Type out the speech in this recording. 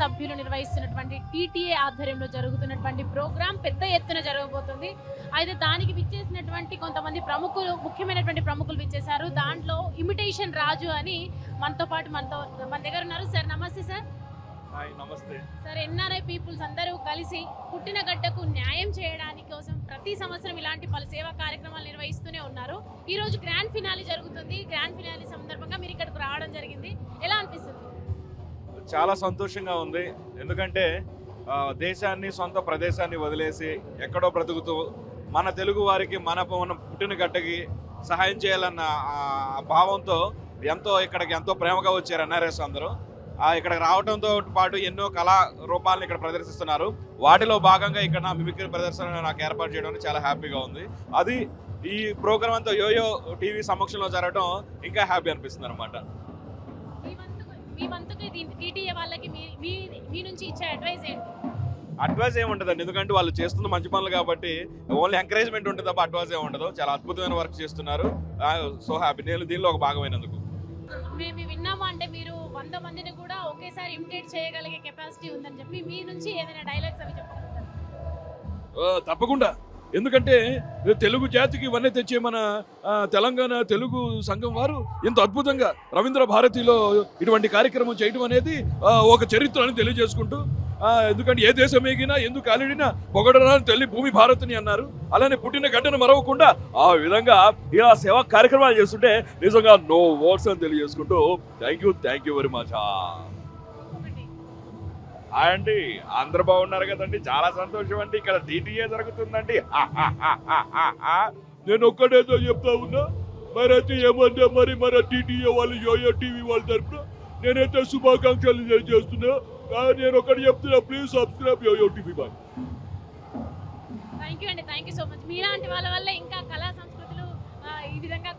సభ్యులు నిర్వహిస్తున్నటువంటి టీటీఏ ఆధ్వర్యంలో జరుగుతున్నటువంటి ప్రోగ్రాం పెద్ద ఎత్తున జరగబోతుంది. అయితే దానికి విచ్చేసినటువంటి కొంతమంది ప్రముఖులు, ముఖ్యమైనటువంటి ప్రముఖులు విచ్చేశారు. దాంట్లో ఇమిటేషన్ రాజు అని మన దగ్గర ఉన్నారు. సార్ నమస్తే సార్. నమస్తే సార్. ఎన్ఆర్ఐ పీపుల్స్ అందరూ కలిసి పుట్టిన గడ్డకు న్యాయం చేయడానికి కోసం ప్రతి సంవత్సరం ఇలాంటి పలు సేవా కార్యక్రమాలు నిర్వహిస్తూనే ఉన్నారు. ఈ రోజు గ్రాండ్ ఫినాలే జరుగుతుంది. గ్రాండ్ ఫినాలే సందర్భంగా మీరు ఇక్కడికి రావడం జరిగింది. ఎలా అనిపిస్తుంది? చాలా సంతోషంగా ఉంది. ఎందుకంటే దేశాన్ని, సొంత ప్రదేశాన్ని వదిలేసి ఎక్కడో బ్రతుకుతూ మన తెలుగు వారికి మన పుట్టిన గడ్డకి సహాయం చేయాలన్న భావంతో ఇక్కడికి ఎంతో ప్రేమగా వచ్చారు ఎన్ఆర్ఎస్ అందరూ. ఇక్కడికి రావడంతో పాటు ఎన్నో కళా రూపాలను ఇక్కడ ప్రదర్శిస్తున్నారు. వాటిలో భాగంగా ఇక్కడ నా మిమిక్రీ ప్రదర్శన నాకు ఏర్పాటు చేయడం చాలా హ్యాపీగా ఉంది. అది ఈ ప్రోగ్రామ్ అంతా యోయో టీవీ సమక్షంలో జరగడం ఇంకా హ్యాపీ అనిపిస్తుంది అనమాట. అడ్వైజ్ ఏముంటుందండి, ఎందుకంటే వాళ్ళు చేస్తున్న మంచి పనులు కాబట్టి ఓన్లీ ఎంకరేజ్మెంట్ ఉంటుంది తప్ప అడ్వైజ్ ఏముండదు. చాలా అద్భుతమైన వర్క్ చేస్తున్నారు. సో హ్యాపీ నేను దీనిలో ఒక భాగమైనందుకు. మేము విన్నాము అంటే మీరు 100 మందిని కూడా ఒకేసారి ఇమిటేట్ చేయగలిగే కెపాసిటీ ఉందని చెప్పి మీ నుంచి ఏదైనా డైలాగ్స్ అవి చెప్పగలుగుతారు? తప్పకుండా. ఎందుకంటే తెలుగు జాతికి ఇవన్నీ తెచ్చే మన తెలంగాణ తెలుగు సంఘం వారు ఎంతో అద్భుతంగా రవీంద్ర భారతిలో ఇటువంటి కార్యక్రమం చేయడం అనేది ఒక చరిత్ర అని తెలియజేసుకుంటూ, ఎందుకంటే ఏ దేశం ఎగినా ఎందుకు కాలిడినా పొగడరాని తల్లి భూమి భారతిని అన్నారు. అలానే పుట్టిన గడ్డను మరవకుండా ఆ విధంగా ఇలా సేవా కార్యక్రమాలు చేస్తుంటే నిజంగా నో వర్డ్స్ అని తెలియజేసుకుంటూ థ్యాంక్ యూ వెరీ మచ్. అండి అందరు బాగున్నారు కదండి, చాలా సంతోషం అండి. ఇక్కడ టీటీఏ జరుగుతుందండి. నేను ఒక్కడేదో చెప్తా ఉన్నా, మరైతే ఏమంటే మరి టీటీఏ వాళ్ళు యోయో టీవీ వాళ్ళ తరఫున నేనైతే శుభాకాంక్షలు తెలియజేస్తున్నా. నేను ఒకటి చెప్తున్నా, please subscribe yoyo TV bye. Thank you అండి, థ్యాంక్ యూ సో మచ్. మీలాంటి వాళ్ళ వల్ల ఇంకా కళా సంస్కృతులు ఈ విధంగా